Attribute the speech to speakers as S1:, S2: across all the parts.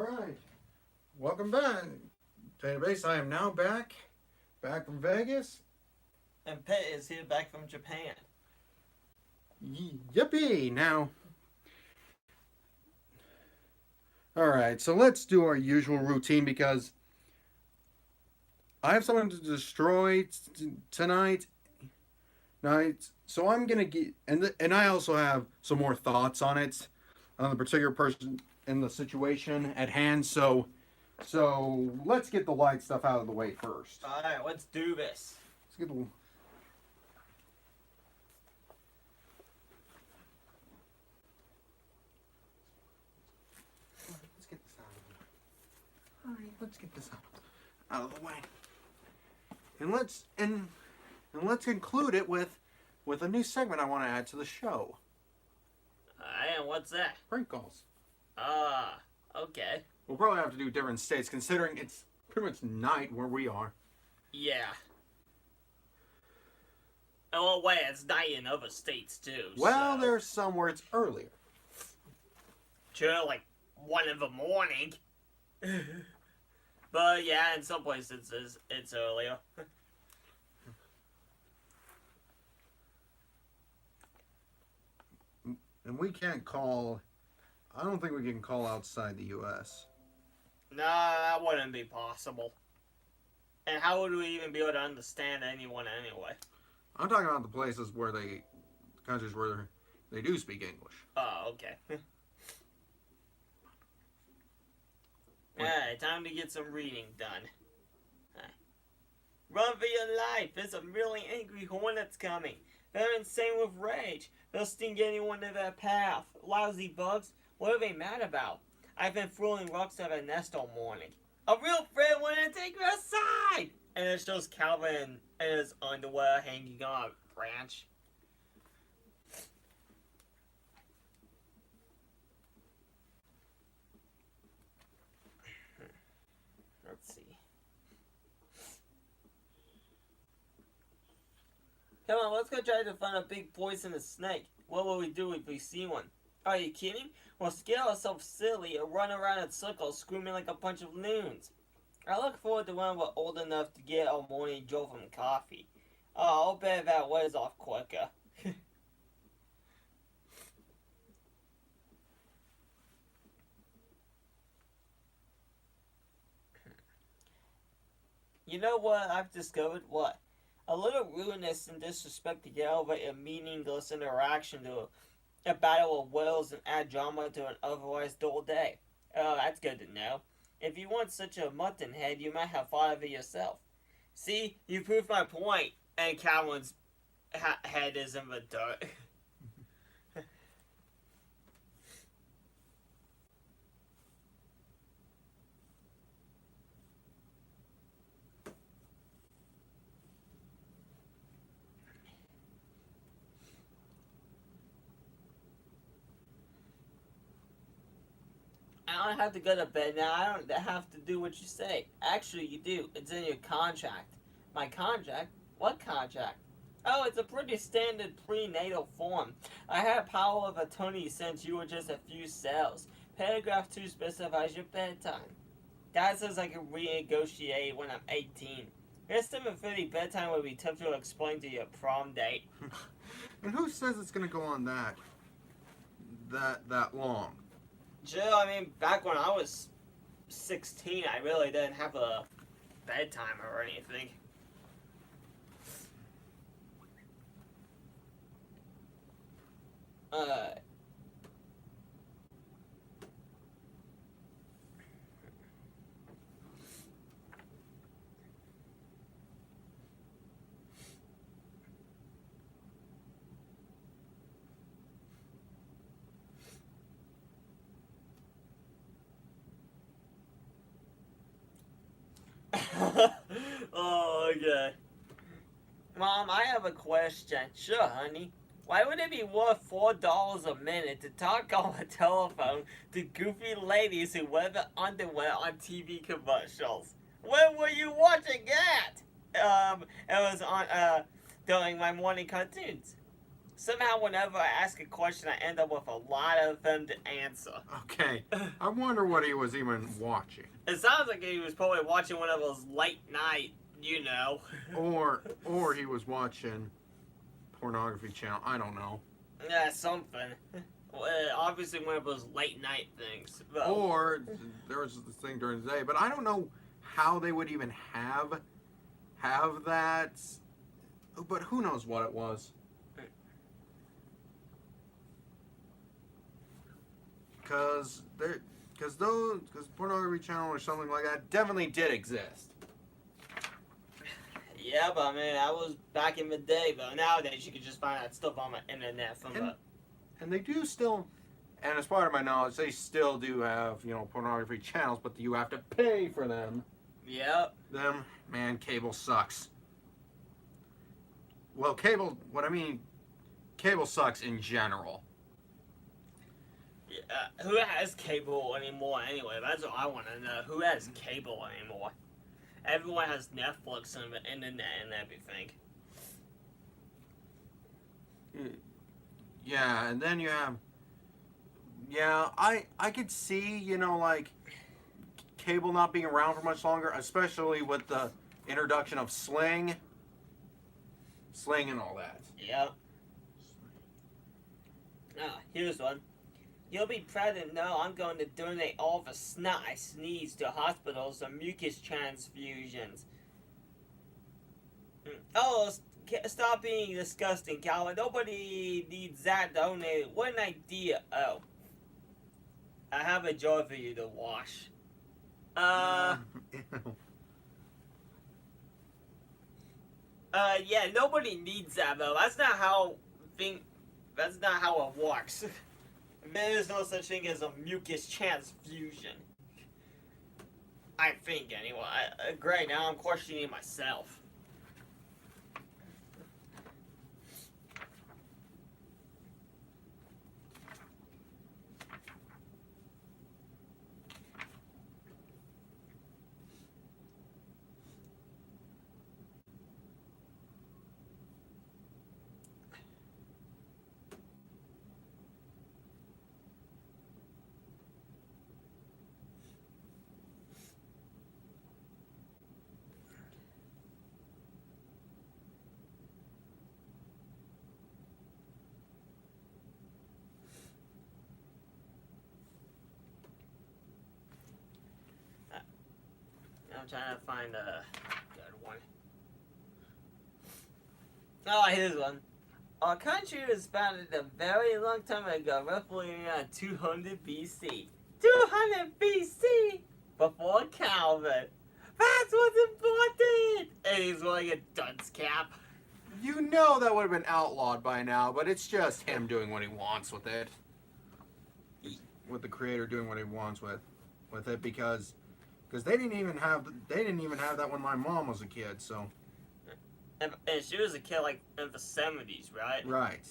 S1: right. Welcome back. Database, I am now back from Vegas.
S2: And Pitt is here back from Japan.
S1: Yippee! Now, all right, so let's do our usual routine because I have something to destroy tonight. Night, so I'm gonna get and I also have some more thoughts on it, on the particular person and the situation at hand. So let's get the light stuff out of the way first.
S2: All right, let's do this.
S1: Let's get the let's get this out of the way. All right, let's get this out of the way, and let's conclude it with a new segment I want to add to the show.
S2: And what's that?
S1: Prank calls.
S2: Okay.
S1: We'll probably have to do different states considering it's pretty much night where we are.
S2: Yeah. Oh, wait, it's night in other states, too.
S1: Well,
S2: so.
S1: there's some where it's earlier.
S2: Sure, like 1 in the morning. But yeah, in some places it's earlier.
S1: And we can't call. I don't think we can call outside the U.S.
S2: No, that wouldn't be possible. And how would we even be able to understand anyone anyway?
S1: I'm talking about the places where countries where they do speak English.
S2: Oh, okay. Alright, time to get some reading done. Run for your life! There's some really angry hornets coming. They're insane with rage. They'll sting anyone in their path. Lousy bugs. What are they mad about? I've been throwing rocks at a nest all morning. A real friend wanted to take me aside! And it shows Calvin in his underwear hanging on a branch. Let's see. Come on, let's go try to find a big poisonous snake. What will we do if we see one? Are you kidding? We'll scare ourselves silly and run around in circles screaming like a bunch of loons. I look forward to when we're old enough to get our morning jolt from coffee. Oh, I'll bet that wears off quicker. You know what I've discovered? What? A little rudeness and disrespect to get over a meaningless interaction to a battle of wills and add drama to an otherwise dull day. Oh, that's good to know. If you want such a mutton head, you might have thought of it yourself. See, you proved my point. And Calvin's head is in the dirt. I don't have to go to bed now. I don't have to do what you say. Actually, you do. It's in your contract. My contract? What contract? Oh, it's a pretty standard prenatal form. I had power of attorney since you were just a few cells. Paragraph 2 specifies your bedtime. That says I can renegotiate when I'm 18. This 7:30 bedtime would be tough to explain to your prom date.
S1: And who says it's gonna go on that long?
S2: Jill, I mean, back when I was 16, I really didn't have a bedtime or anything. Oh, okay. Mom, I have a question. Sure, honey. Why would it be worth $4 a minute to talk on the telephone to goofy ladies who wear the underwear on TV commercials? Where were you watching that? It was on, during my morning cartoons. Somehow, whenever I ask a question, I end up with a lot of them to answer.
S1: Okay. I wonder what he was even watching.
S2: It sounds like he was probably watching one of those late night, you know.
S1: Or he was watching pornography channel. I don't know.
S2: Yeah, something. Well, obviously one of those late night things. But,
S1: Or there was this thing during the day, but I don't know how they would even have that. But who knows what it was? Because pornography channel or something like that definitely did exist.
S2: yeah, but I mean, that was back in the day. But nowadays, you can just find that stuff on the internet from the.
S1: And they do still, and as part of my knowledge, they still do have, pornography channels, but you have to pay for them.
S2: Yep.
S1: Man, cable sucks. Well, cable sucks in general.
S2: Yeah, who has cable anymore anyway? That's what I want to know. Who has cable anymore? Everyone has Netflix and the internet and everything.
S1: Yeah, and then you have. Yeah, I could see, like, cable not being around for much longer, especially with the introduction of Sling and all that.
S2: Yep. Here's one. You'll be proud to know I'm going to donate all the snot I sneeze to hospitals and mucus transfusions. Oh, stop being disgusting, Calvin. Nobody needs that donated. What an idea. Oh. I have a jar for you to wash. Yeah, nobody needs that though. That's not how it works. There is no such thing as a mucus transfusion. I think, anyway. Great, now I'm questioning myself. I'm trying to find a good one. Oh, here's one. Our country was founded a very long time ago, roughly around 200 BC. 200 BC! Before Calvin. That's what's important! And he's wearing a dunce cap.
S1: You know that would have been outlawed by now, but it's just him doing what he wants with it. With the creator doing what he wants with it, because they didn't even have that when my mom was a kid. So.
S2: And she was a kid like in the 70s, right?
S1: Right.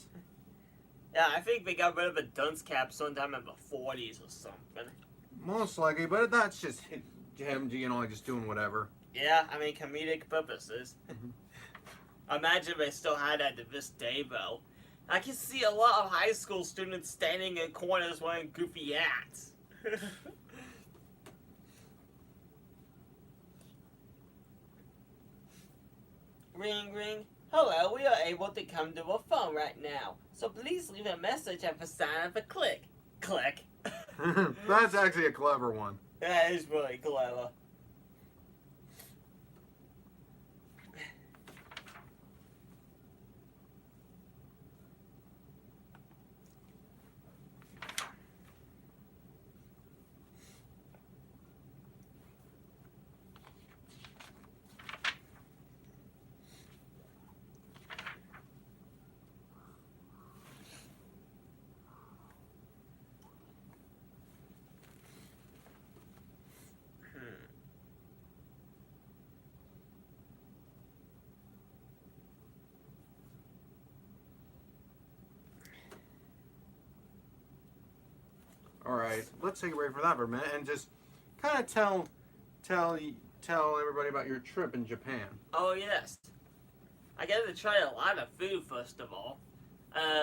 S2: Yeah, I think they got rid of the dunce cap sometime in the 40s or something.
S1: Most likely, but that's just him, just doing whatever.
S2: Yeah, I mean comedic purposes. Imagine they still had that to this day, though. I can see a lot of high school students standing in corners wearing goofy hats. Ring, ring. Hello, we are able to come to a phone right now. So please leave a message at the sign of a click. Click.
S1: That's actually a clever one.
S2: That is really clever.
S1: All right, let's take a break for that for a minute and just kind of tell everybody about your trip in Japan.
S2: Oh yes. I got to try a lot of food first of all.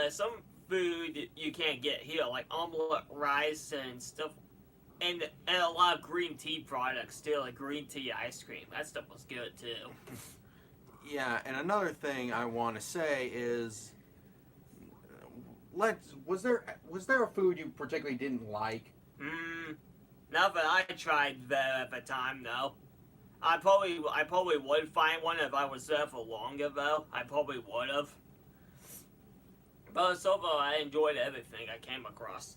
S2: Some food you can't get here, like omelet, rice, and stuff, and a lot of green tea products. Still, like green tea ice cream. That stuff was good too.
S1: Yeah, and another thing I want to say is, was there a food you particularly didn't like?
S2: Nothing I tried there at the time though. I probably would find one if I was there for longer though. I probably would have. But so far, I enjoyed everything I came across.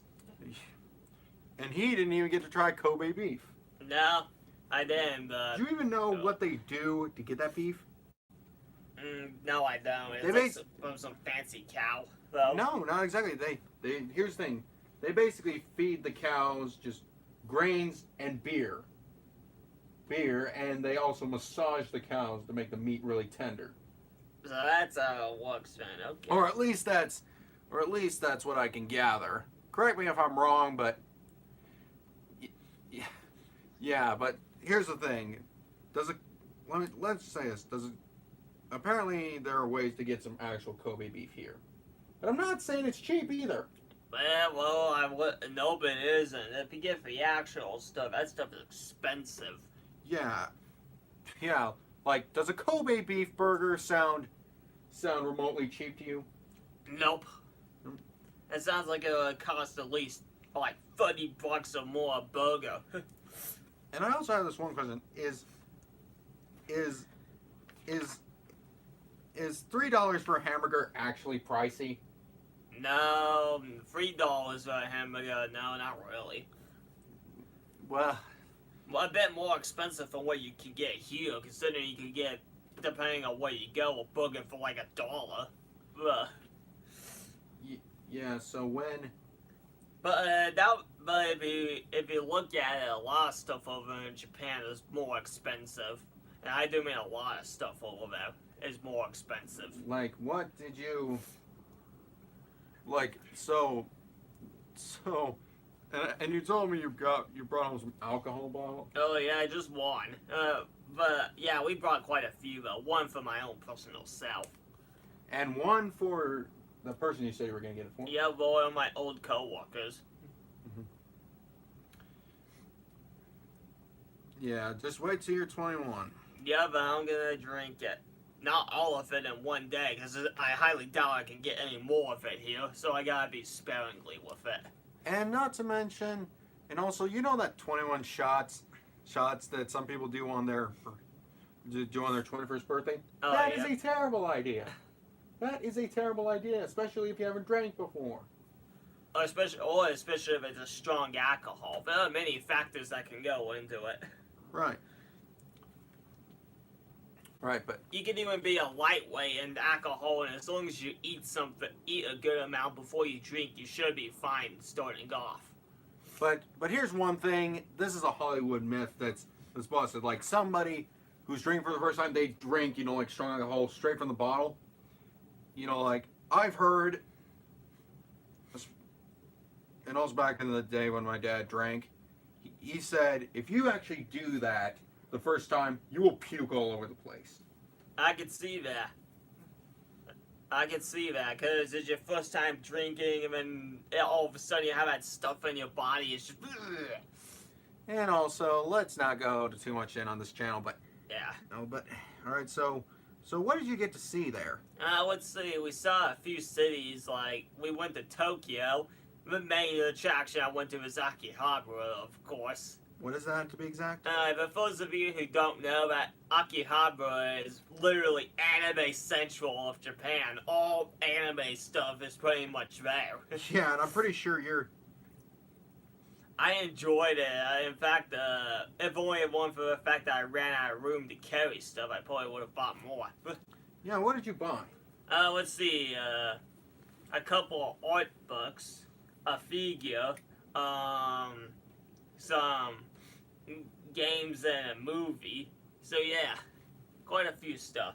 S1: And he didn't even get to try Kobe beef.
S2: No, I didn't. But
S1: Do you even know what they do to get that beef?
S2: no, I don't.
S1: They
S2: It's like from some fancy cow, though.
S1: No, not exactly. They here's the thing. They basically feed the cows just grains and beer. And they also massage the cows to make the meat really tender.
S2: So that's how it works, man. Okay.
S1: Or at least that's what I can gather. Correct me if I'm wrong, but yeah. But here's the thing: does it? Let's say this. Does it? Apparently, there are ways to get some actual Kobe beef here, but I'm not saying it's cheap either.
S2: Well, I would. Nope, it isn't. If you get the actual stuff, that stuff is expensive.
S1: Yeah. Like, does a Kobe beef burger sound remotely cheap to you?
S2: Nope. It sounds like it would cost at least like $30 or more a burger.
S1: And I also have this one question: Is $3 for a hamburger actually pricey?
S2: No, $3 for a hamburger. No, not really.
S1: Well,
S2: A bit more expensive than what you can get here, considering you can get, depending on where you go, a burger for like $1. Ugh.
S1: yeah. So when
S2: But if you look at it, a lot of stuff over in Japan is more expensive, and I do mean a lot of stuff over there is more expensive.
S1: like what did you like? So and you told me you brought home some alcohol bottle.
S2: Oh yeah, just one. But yeah, we brought quite a few though. One for my own personal self.
S1: And one for the person you said you were gonna get it for.
S2: Yeah, one of my old coworkers.
S1: Yeah, just wait till you're 21.
S2: Yeah, but I'm gonna drink it. Not all of it in one day, because I highly doubt I can get any more of it here, so I gotta be sparingly with it.
S1: And not to mention, and also, you know that 21 shots that some people do on their 21st birthday?
S2: Oh,
S1: That
S2: yeah.
S1: is a terrible idea. That is a terrible idea, especially if you haven't drank before.
S2: Especially if it's a strong alcohol. There are many factors that can go into it.
S1: Right. Right, but
S2: You can even be a lightweight in alcohol, and as long as you eat a good amount before you drink, you should be fine starting off.
S1: But here's one thing. This is a Hollywood myth that's busted. Like somebody who's drinking for the first time, they drink, like strong alcohol straight from the bottle. Like I've heard, and also back in the day when my dad drank, he said if you actually do that the first time, you will puke all over the place.
S2: I could see that. Because it's your first time drinking, and then all of a sudden you have that stuff in your body. It's just.
S1: And also, let's not go too much in on this channel, but
S2: Yeah.
S1: no, but all right. So what did you get to see there?
S2: Let's see. We saw a few cities. Like we went to Tokyo. The main attraction I went to was Akihabara, of course.
S1: What is that to be exact?
S2: But for those of you who don't know, that Akihabara is literally anime central of Japan. All anime stuff is pretty much there.
S1: Yeah, and I'm pretty sure you're.
S2: I enjoyed it. In fact, if only it weren't for the fact that I ran out of room to carry stuff, I probably would have bought more.
S1: Yeah, what did you buy?
S2: Let's see. A couple of art books, a figure, some games and a movie. So yeah, quite a few stuff.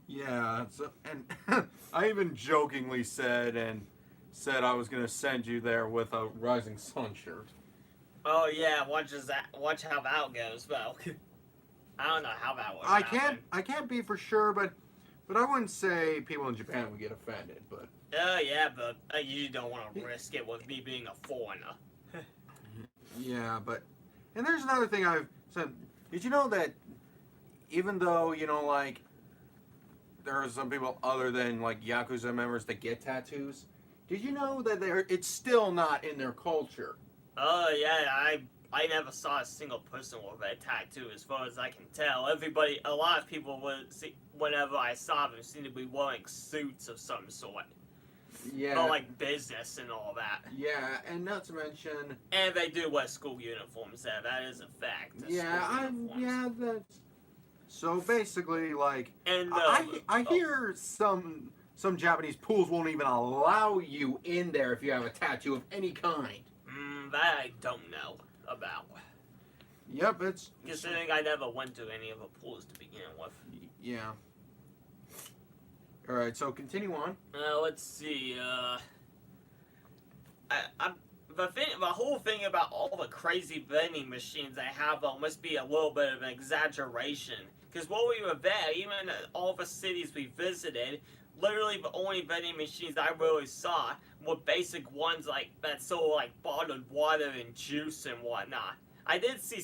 S1: Yeah, and I even jokingly said I was gonna send you there with a Rising Sun shirt.
S2: Oh yeah, watch how that goes though. I don't know how that would happen.
S1: I can't be for sure, but But I wouldn't say people in Japan would get offended. But
S2: Yeah, but you don't want to risk it with me being a foreigner.
S1: yeah, and there's another thing I've said. Did you know that even though like there are some people other than like Yakuza members that get tattoos, did you know that it's still not in their culture?
S2: Oh yeah, I never saw a single person with a tattoo, as far as I can tell. A lot of people would see, whenever I saw them, seem to be wearing suits of some sort,
S1: Yeah.
S2: but like business and all that.
S1: Yeah, and not to mention.
S2: And they do wear school uniforms. There, that is a fact.
S1: That's. So basically, like,
S2: And
S1: I hear some Japanese pools won't even allow you in there if you have a tattoo of any kind.
S2: That I don't know about.
S1: Yep, it's
S2: considering I never went to any of the pools to begin with.
S1: Yeah. All right, so continue on.
S2: Let's see. The whole thing about all the crazy vending machines I have must be a little bit of an exaggeration. Because while we were there, even in all the cities we visited, literally the only vending machines I really saw were basic ones like that sold like bottled water and juice and whatnot. I did see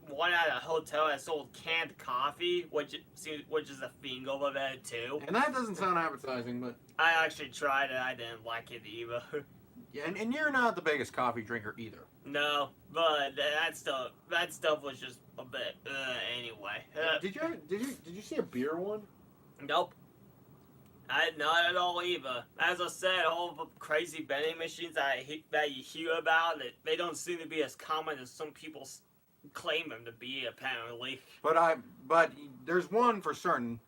S2: one at a hotel that sold canned coffee, which is a thing over there too.
S1: And that doesn't sound appetizing, but
S2: I actually tried it. I didn't like it either.
S1: Yeah, and you're not the biggest coffee drinker either.
S2: No, but that stuff was just a bit anyway.
S1: Did you see a beer one?
S2: Nope. Not at all either. As I said, all the crazy vending machines that you hear about, they don't seem to be as common as some people claim them to be, apparently.
S1: But there's one for certain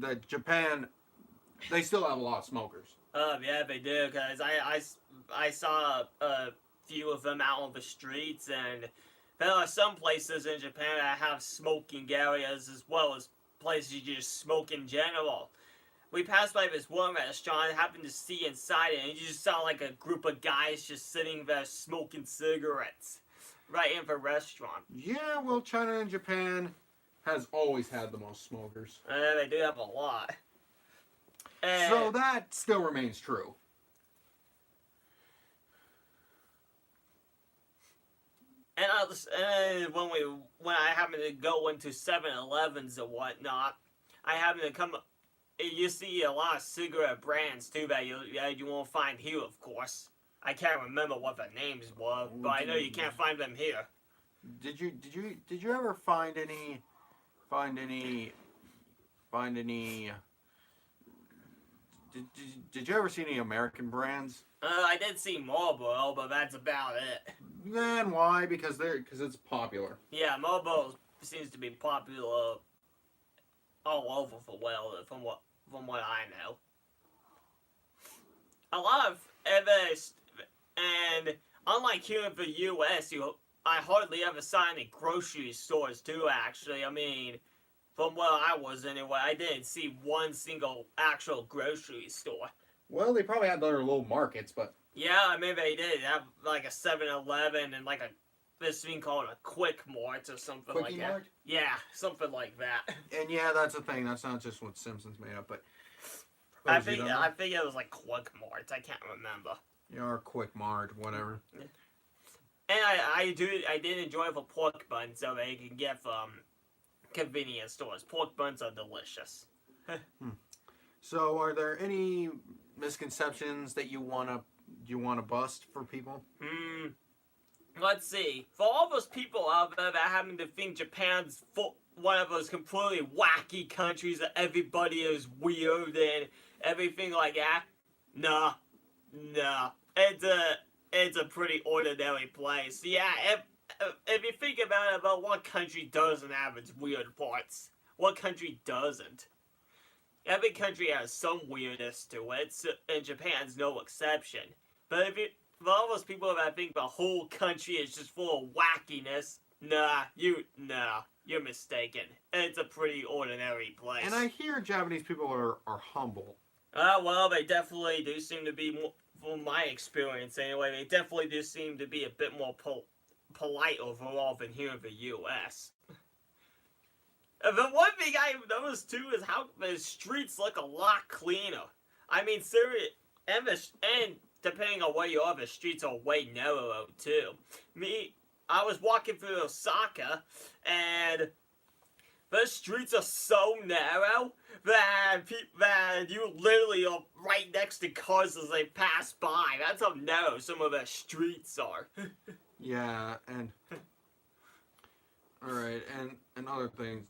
S1: that Japan, they still have a lot of smokers.
S2: Yeah, they do, because I saw a few of them out on the streets, and there are some places in Japan that have smoking areas as well as places you just smoke in general. We passed by this one restaurant, happened to see inside it, and you just saw like a group of guys just sitting there smoking cigarettes right in the restaurant.
S1: Yeah, well, China and Japan has always had the most smokers.
S2: They do have a lot.
S1: So that still remains true.
S2: And when I happen to go into 7-Elevens and whatnot, I happen to come. You see a lot of cigarette brands too that you won't find here, of course. I can't remember what the names were, but I know you can't find them here.
S1: Did you ever find any? Did you ever see any American brands?
S2: I did see Marlboro, but that's about it.
S1: And why? Because it's popular.
S2: Yeah, Marlboro seems to be popular all over the world, from what I know. A lot of and unlike here in the U.S., I hardly ever saw any grocery stores too. Actually, I mean, from where I was anyway, I didn't see one single actual grocery store.
S1: Well, they probably had other little markets, but
S2: yeah, I mean they did have like a 7-Eleven and like this thing called a Quick Mart or something
S1: Quickie
S2: like that.
S1: Mart?
S2: Yeah, something like that.
S1: And yeah, that's the thing. That's not just what Simpsons made up, but
S2: I think it was like Quick Mart. I can't remember.
S1: Yeah, or Quick Mart, whatever.
S2: Yeah. And I did enjoy the pork buns that they can get from convenience stores. Pork buns are delicious.
S1: So, are there any misconceptions that you wanna bust for people?
S2: Let's see. For all those people out there that happen to think Japan's one of those completely wacky countries that everybody is weird and everything like that, nah. It's a pretty ordinary place. Yeah, if you think about what country doesn't have its weird parts, what country doesn't? Every country has some weirdness to it, and Japan's no exception. But for all those people that think the whole country is just full of wackiness, you're mistaken. It's a pretty ordinary place.
S1: And I hear Japanese people are humble.
S2: Well, they definitely do seem to be, from my experience anyway, they definitely do seem to be a bit more polite overall than here in the U.S. The one thing I've noticed too is how the streets look a lot cleaner. I mean, serious, and depending on where you are, the streets are way narrower too. I was walking through Osaka, and the streets are so narrow that you literally are right next to cars as they pass by. That's how narrow some of the streets are.
S1: Yeah, and all right, and other things.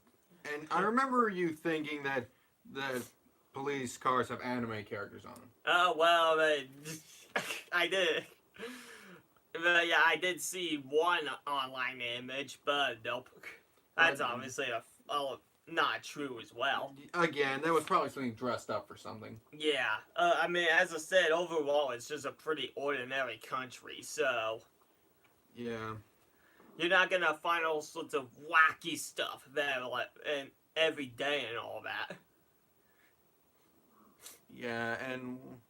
S1: And I remember you thinking that police cars have anime characters on them.
S2: Oh well, I did. But yeah, I did see one online image, but nope. That's obviously not true as well.
S1: Again, that was probably something dressed up for something.
S2: Yeah, I mean, as I said, overall, it's just a pretty ordinary country, so
S1: Yeah.
S2: you're not gonna find all sorts of wacky stuff there, like, and every day and all that.
S1: Yeah, and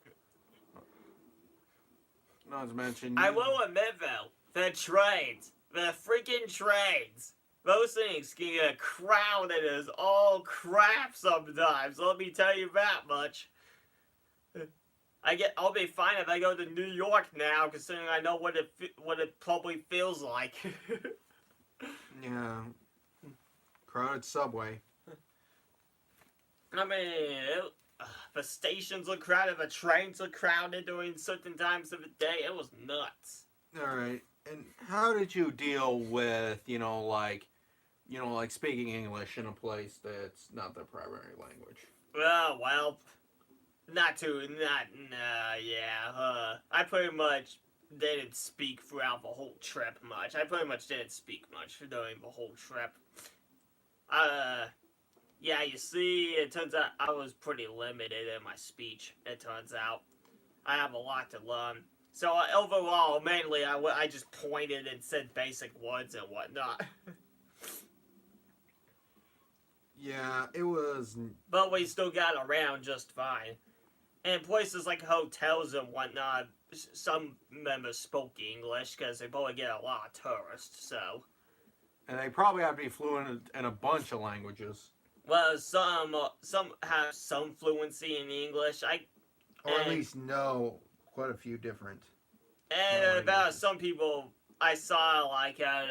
S1: not to mention.
S2: I will admit, though, the trains, the freaking trains, those things can get crowded as all crap sometimes. Let me tell you that much. I'll be fine if I go to New York now, considering I know what it probably feels like.
S1: Yeah. Crowded subway.
S2: I mean, the stations are crowded, the trains are crowded during certain times of the day. It was nuts.
S1: All right. And how did you deal with, like speaking English in a place that's not their primary language?
S2: Well, I pretty much didn't speak throughout the whole trip much. I pretty much didn't speak much during the whole trip. Yeah, you see, it turns out I was pretty limited in my speech, it turns out. I have a lot to learn. So overall, mainly, I just pointed and said basic words and whatnot.
S1: Yeah, it was.
S2: But we still got around just fine. And places like hotels and whatnot, some members spoke English because they probably get a lot of tourists, so.
S1: And they probably have to be fluent in a bunch of languages.
S2: Well, some have some fluency in English.
S1: Or at least know quite a few different.
S2: And about some people I saw, like, at,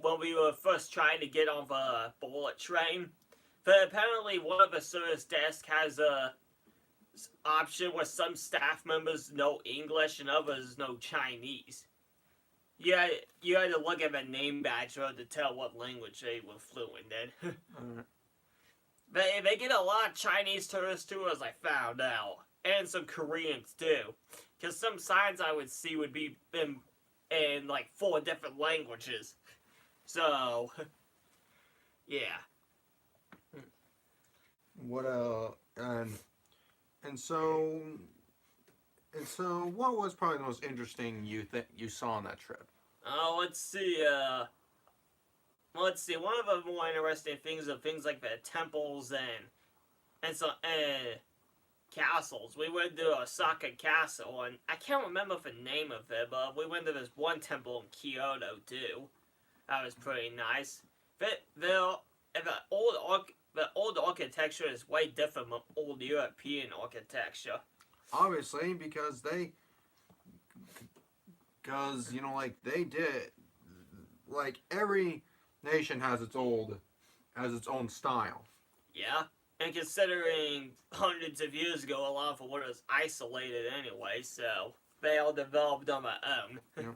S2: when we were first trying to get on the bullet train, but apparently one of the service desk has a option where some staff members know English and others know Chinese. You had to look at the name badge to tell what language they were fluent in. They get a lot of Chinese tourists too, as I found out, and some Koreans too, because some signs I would see would be in like 4 different languages. So, yeah.
S1: What and so what was probably the most interesting you saw on that trip?
S2: Oh, let's see. One of the more interesting things are things like the temples and castles. We went to Osaka Castle, and I can't remember the name of it, but we went to this one temple in Kyoto too. That was pretty nice. The old architecture is way different from old European architecture.
S1: Obviously, because they did, like every nation has its own style.
S2: Yeah, and considering hundreds of years ago, a lot of it was isolated anyway, so they all developed on their own.
S1: Yeah.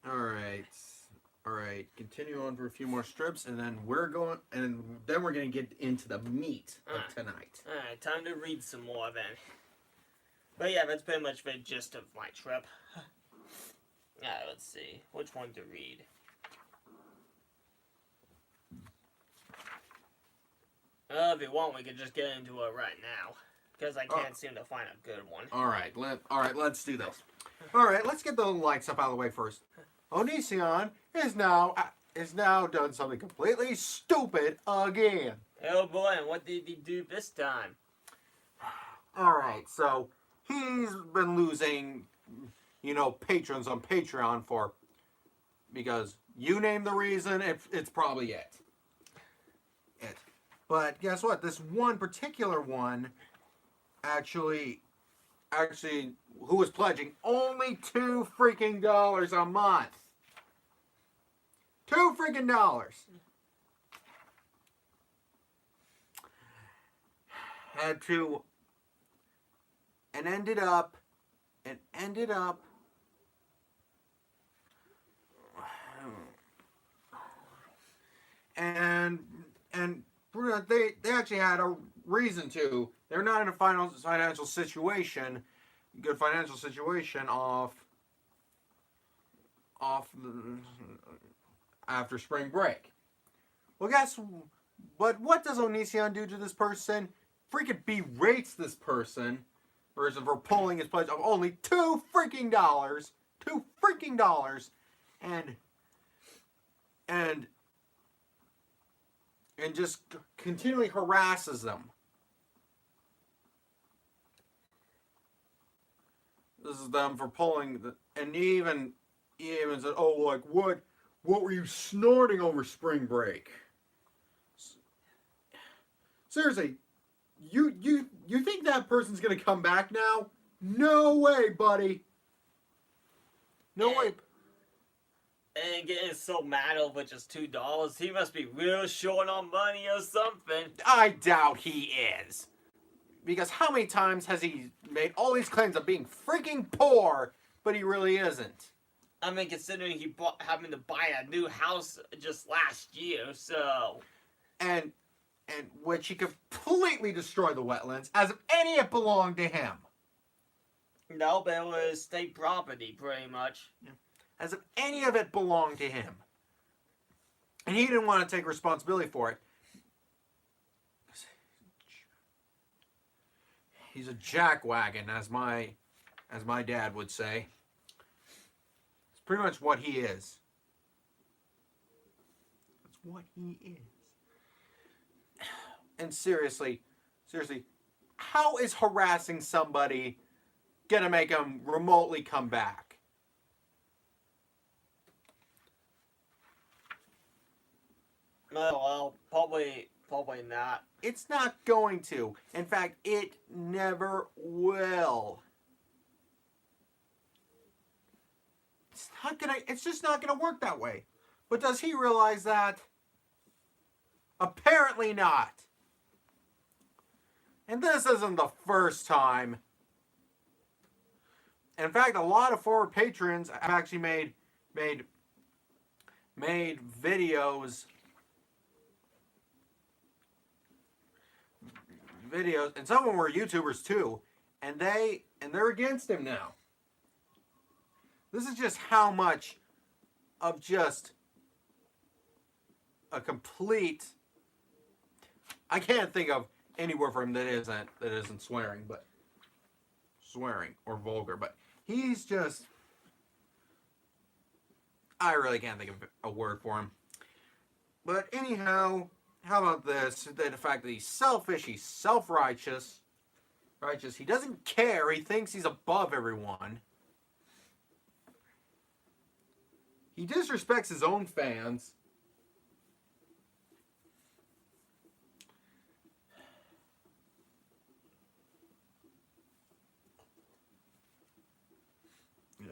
S1: All right. Continue on for a few more strips, and then we're gonna get into the meat of tonight.
S2: All right, time to read some more then. But yeah, that's pretty much the gist of my trip. Alright, let's see which one to read. If you want, we could just get into it right now, because I can't seem to find a good one.
S1: All right, let's do this. All right, let's get the lights up out of the way first. Onision is now done something completely stupid again.
S2: Oh boy, and what did he do this time?
S1: All right, so he's been losing patrons on Patreon for, because you name the reason, it's probably it. But guess what? This one particular one actually, who was pledging only $2 a month. $2. Had to, and ended up, and they actually had a reason to. They're not in a good financial situation after spring break. Well, but what does Onision do to this person? Freaking berates this person for pulling his pledge of only $2, and just continually harasses them. This is them for pulling and he even said, "Oh, like what were you snorting over spring break?" Seriously, you think that person's gonna come back now? No way, buddy. No way.
S2: And getting so mad over just $2, he must be real short on money or something.
S1: I doubt he is. Because how many times has he made all these claims of being freaking poor, but he really isn't?
S2: I mean, considering he having to buy a new house just last year, so...
S1: And which he completely destroyed the wetlands, as if any it belonged to him.
S2: No, but it was state property, pretty much.
S1: Yeah. As if any of it belonged to him. And he didn't want to take responsibility for it. He's a jackwagon, as my dad would say. It's pretty much what he is. That's what he is. And seriously, how is harassing somebody gonna make them remotely come back?
S2: Oh, well, probably not.
S1: It's not going to. In fact, it never will. It's just not gonna work that way. But does he realize that? Apparently not. And this isn't the first time. In fact, a lot of former patrons have actually made videos, and some of them were YouTubers too, and they're against him now. This is just how much of just a complete. I can't think of any word for him that isn't swearing, but swearing or vulgar. But he's just. I really can't think of a word for him. But anyhow, how about this? The fact that he's selfish, he's self-righteous. He doesn't care. He thinks he's above everyone. He disrespects his own fans. Yeah.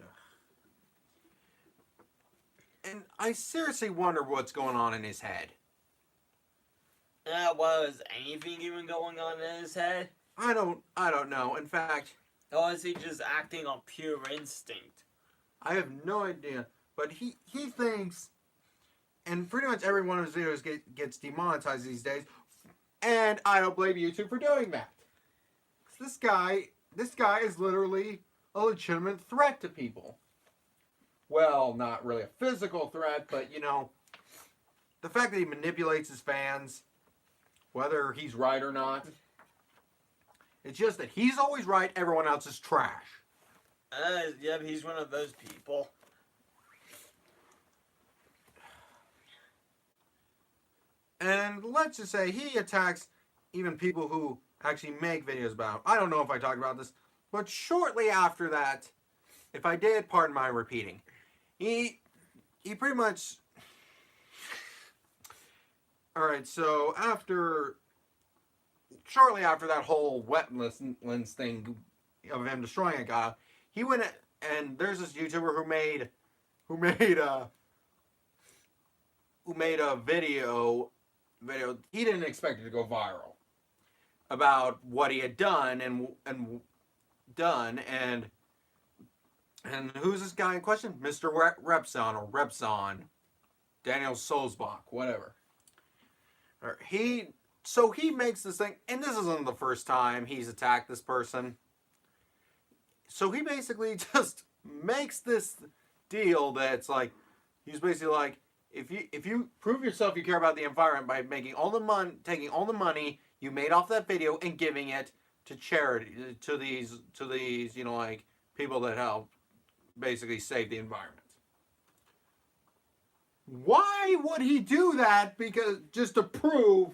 S1: And I seriously wonder what's going on in his head.
S2: Was anything even going on in his head?
S1: I don't know. In fact,
S2: or is he just acting on pure instinct?
S1: I have no idea. But he thinks, and pretty much every one of his videos gets demonetized these days, and I don't blame YouTube for doing that. This guy is literally a legitimate threat to people. Well, not really a physical threat, but the fact that he manipulates his fans, whether he's right or not, it's just that he's always right, everyone else is trash.
S2: Yeah, he's one of those people.
S1: And let's just say he attacks even people who actually make videos about him. I don't know if I talked about this, but shortly after that, if I did, pardon my repeating. He pretty much. All right, so shortly after that whole wetlands thing of him destroying a guy, he went and there's this YouTuber who made a video. He didn't expect it to go viral about what he had done and who's this guy in question? Mr. Repson or Repson, Daniel Sulzbach, whatever. He makes this thing, and this isn't the first time he's attacked this person. So he basically just makes this deal that's like, he's basically like, if you prove yourself you care about the environment by taking all the money you made off that video and giving it to charity, to these like people that help basically save the environment. Why would he do that? Because just to prove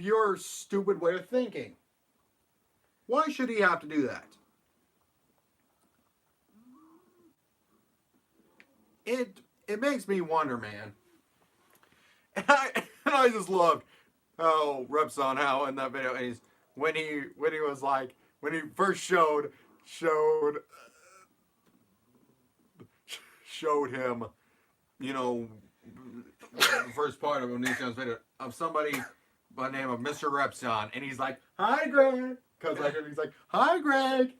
S1: your stupid way of thinking. Why should he have to do that? It makes me wonder, man. And I just loved how Repson, how in that video, and when he was like, when he first showed him, the first part of Onision's video of somebody by the name of Mr. Repson, and he's like, "Hi, Greg," because he's like, "Hi, Greg."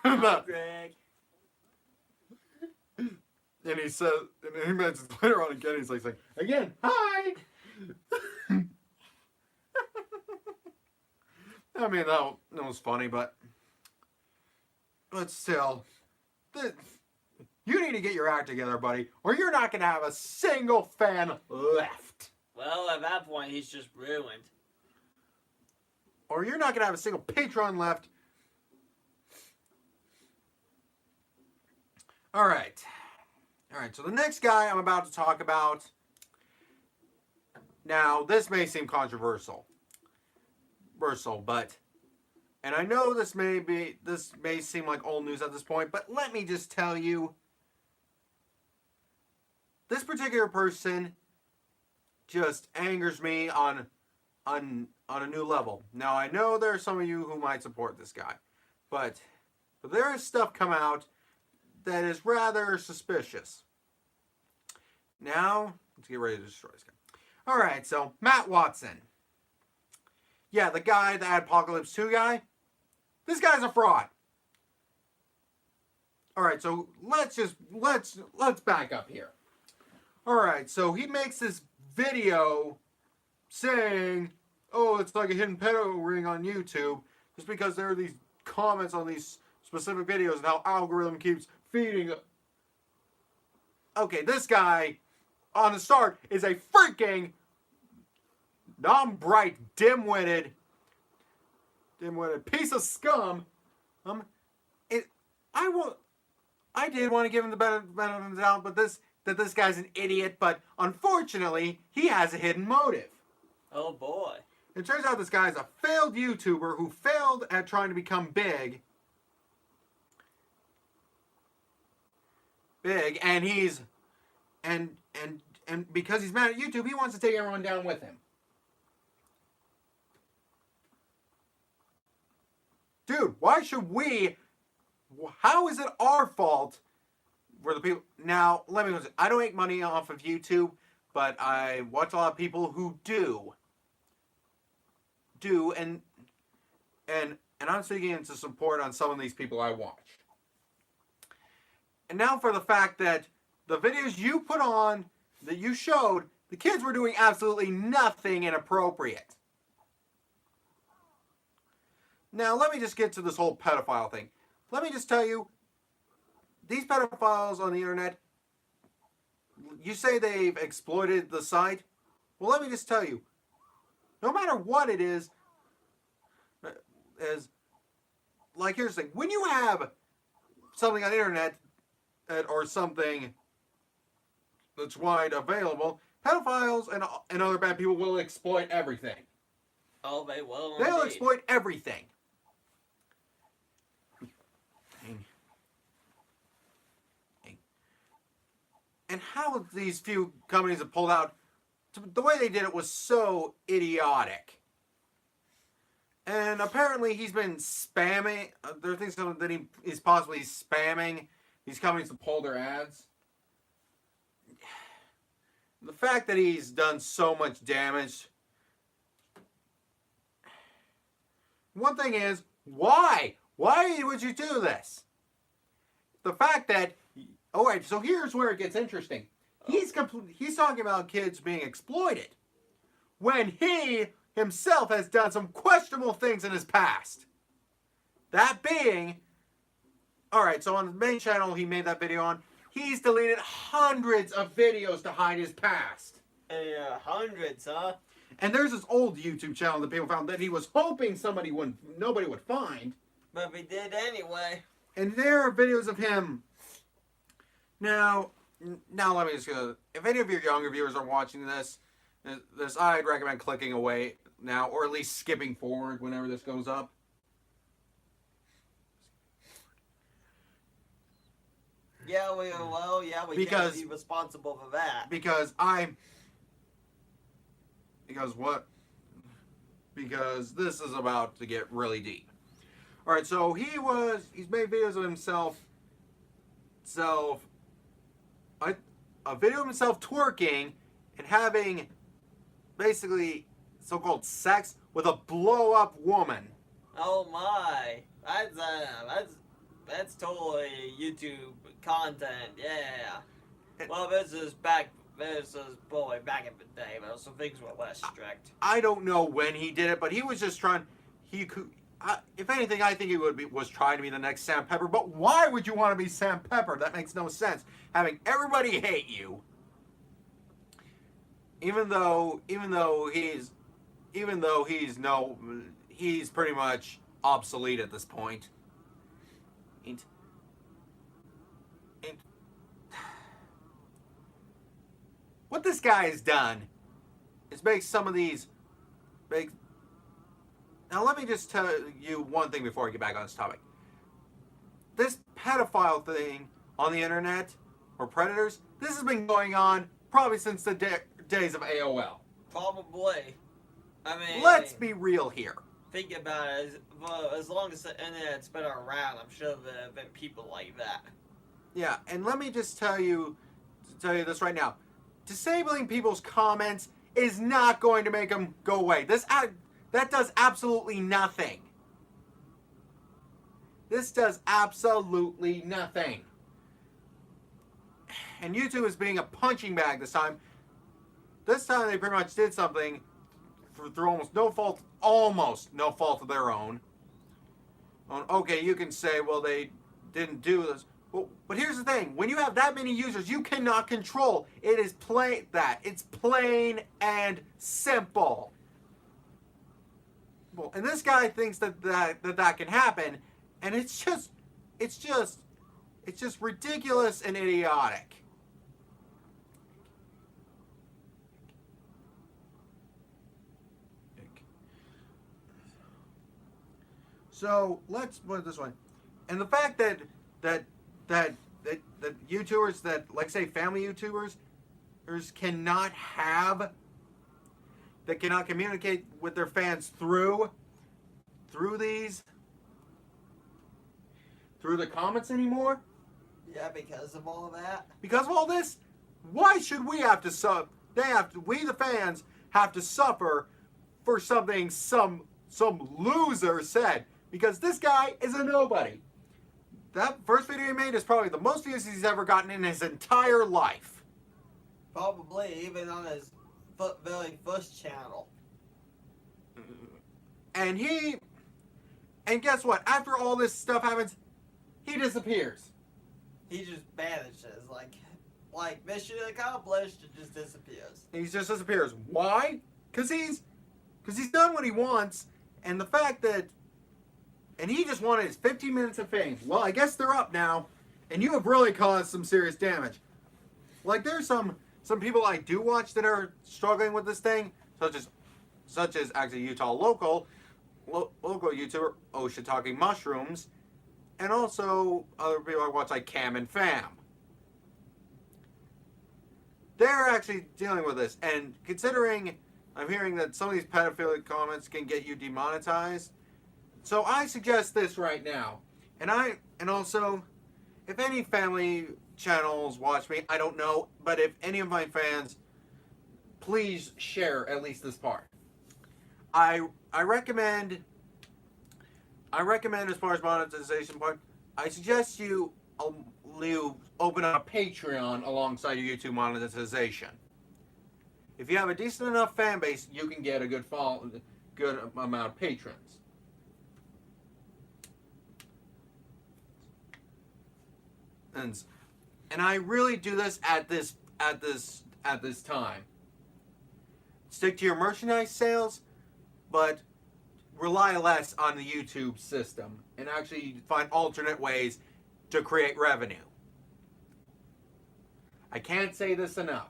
S2: Hi, Greg.
S1: And he says, and he mentions later on again, he's like saying, again, "Hi." I mean, that was funny, but still, you need to get your act together, buddy, or you're not going to have a single fan left.
S2: Well, at that point, he's just ruined.
S1: Or you're not going to have a single patron left. All right, so the next guy I'm about to talk about, now, this may seem controversial, but, and I know this may seem like old news at this point, but let me just tell you, this particular person just angers me on a new level. Now, I know there are some of you who might support this guy, but there is stuff come out that is rather suspicious. Now, let's get ready to destroy this guy. All right, so Matt Watson. Yeah, the guy, the Apocalypse 2 guy. This guy's a fraud. All right, so let's back up here. All right, so he makes this video saying, "Oh, it's like a hidden pedo ring on YouTube," just because there are these comments on these specific videos and how algorithm keeps feeding. Okay, this guy on the start is a freaking non-bright, dim-witted piece of scum. I did want to give him the benefit of the doubt, but this guy's an idiot. But unfortunately, he has a hidden motive.
S2: Oh boy!
S1: It turns out this guy is a failed YouTuber who failed at trying to become big, and and because he's mad at YouTube, he wants to take everyone down with him. Dude, why should we? How is it our fault for the people? Now, let me listen. I don't make money off of YouTube, but I watch a lot of people who do, and I'm speaking to support on some of these people I watch. And now for the fact that the videos you put on, that you showed, the kids were doing absolutely nothing inappropriate. Now, let me just get to this whole pedophile thing. Let me just tell you, these pedophiles on the internet, you say they've exploited the site. Well, let me just tell you, no matter what it is, like here's the thing. When you have something on the internet or something that's wide available, pedophiles and other bad people will exploit everything.
S2: Oh, they will.
S1: They'll
S2: indeed.
S1: exploit everything. and how these few companies have pulled out, the way they did it was so idiotic. And apparently he's been spamming. There are things that he is possibly spamming these companies to pull their ads. The fact that he's done so much damage. One thing is, why? Why would you do this? The fact that, all right, so here's where it gets interesting. He's talking about kids being exploited when he himself has done some questionable things in his past. That being, all right, so on the main channel he made that video on, he's deleted hundreds of videos to hide his past.
S2: Hundreds, huh?
S1: And there's this old YouTube channel that people found that he was hoping nobody would find.
S2: But we did anyway.
S1: And there are videos of him. Now let me just go. If any of your younger viewers are watching this, I'd recommend clicking away now, or at least skipping forward whenever this goes up.
S2: Yeah, we can't be responsible for that.
S1: Because this is about to get really deep. All right, so he's made videos of himself, a video of himself twerking and having basically so-called sex with a blow-up woman.
S2: Oh my, that's totally YouTube content. Yeah. Well, this is probably back in the day, so things were less strict.
S1: I don't know when he did it, but he was just trying. If anything, I think he was trying to be the next Sam Pepper. But why would you want to be Sam Pepper? That makes no sense. Having everybody hate you, even though he's pretty much obsolete at this point. What this guy has done is make some of these big. Now, let me just tell you one thing before I get back on this topic. This pedophile thing on the internet, or predators, this has been going on probably since the days of AOL.
S2: Probably. I mean,
S1: let's be real here.
S2: Think about it. As long as the internet's been around, I'm sure there have been people like that.
S1: Yeah, and let me just tell you this right now. Disabling people's comments is not going to make them go away. That does absolutely nothing. This does absolutely nothing. And YouTube is being a punching bag this time. This time they pretty much did something through almost no fault of their own. Okay, you can say, well, they didn't do this. But here's the thing. When you have that many users, you cannot control. It is plain that. It's plain and simple. Well, and this guy thinks that can happen, and it's just ridiculous and idiotic. So let's put it this way, and the fact that YouTubers that, like, say, family YouTubers cannot communicate with their fans through the comments anymore.
S2: Yeah, because of all of that.
S1: Because of all this, why should we have to we the fans have to suffer for something some loser said? Because this guy is a nobody. That first video he made is probably the most views he's ever gotten in his entire life.
S2: Probably even on his very first channel.
S1: And guess what? After all this stuff happens, he disappears.
S2: He just vanishes, like mission accomplished. It just disappears.
S1: He just disappears. Why? Because he's done what he wants, and the fact that. And he just wanted his 15 minutes of fame. Well, I guess they're up now, and you have really caused some serious damage. Like, there's some people I do watch that are struggling with this thing, such as actually Utah local YouTuber Oshitake Mushrooms, and also other people I watch like Cam and Fam. they're actually dealing with this. And considering I'm hearing that some of these pedophilic comments can get you demonetized, so I suggest this right now. And also, if any family channels watch me, I don't know, but if any of my fans, please share at least this part. I recommend as far as monetization part, I suggest you open up a Patreon alongside your YouTube monetization. If you have a decent enough fan base, you can get a good amount of patrons. And I really do this at this time. Stick to your merchandise sales, but rely less on the YouTube system and actually find alternate ways to create revenue. I can't say this enough.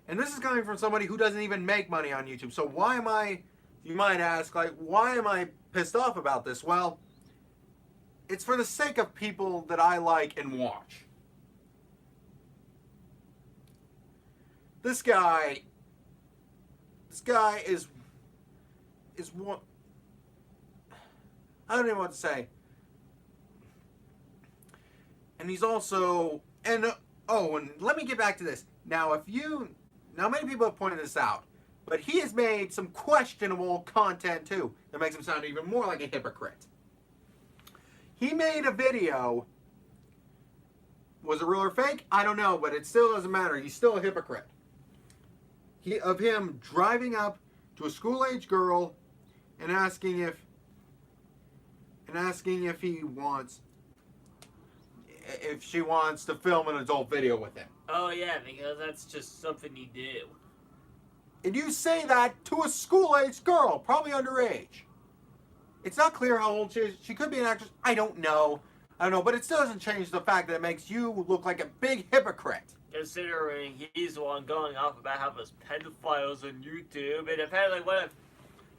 S1: And this is coming from somebody who doesn't even make money on YouTube. So why am I, you might ask, like, why am I pissed off about this? Well, it's for the sake of people that I like and watch. This guy is one, I don't even know what to say. And he's also, and let me get back to this. Now many people have pointed this out, but he has made some questionable content too that makes him sound even more like a hypocrite. He made a video. Was it real or fake? I don't know, but it still doesn't matter. He's still a hypocrite. Of him driving up to a school-age girl and asking if she wants to film an adult video with him.
S2: Oh yeah, because that's just something you do.
S1: And you say that to a school-age girl, probably underage. It's not clear how old she is. She could be an actress. I don't know, but it still doesn't change the fact that it makes you look like a big hypocrite.
S2: Considering he's the one going off about how there's pedophiles on YouTube, and apparently one of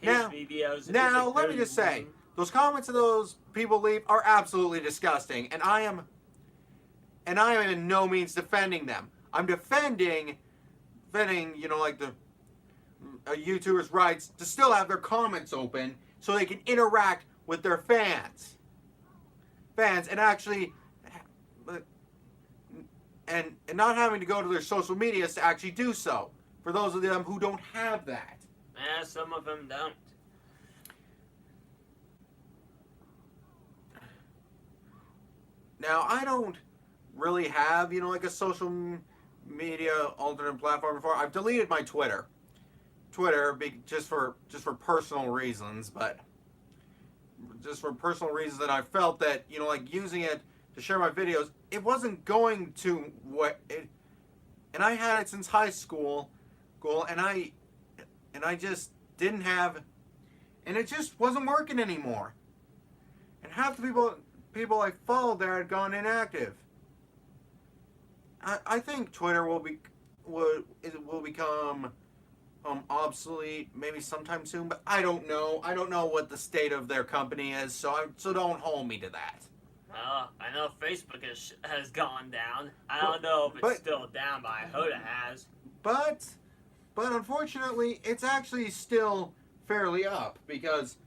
S2: his videos.
S1: Now, let me just say, those comments that those people leave are absolutely disgusting, and I am in no means defending them. I'm defending, like the YouTubers' rights to still have their comments open so they can interact with their fans, and actually. And not having to go to their social medias to actually do so. For those of them who don't have that.
S2: Yeah, some of them don't.
S1: Now, I don't really have, like a social media alternate platform before. I've deleted my Twitter. Just for personal reasons, but just for personal reasons that I felt that, like using it to share my videos, it wasn't going to and I had it since high school, and I just didn't have, and it just wasn't working anymore. And half the people I followed there had gone inactive. I think Twitter will become obsolete maybe sometime soon, but I don't know. I don't know what the state of their company is, so don't hold me to that.
S2: I know Facebook has gone down. I don't know if it's still down, but I hope it has.
S1: But unfortunately, it's actually still fairly up, because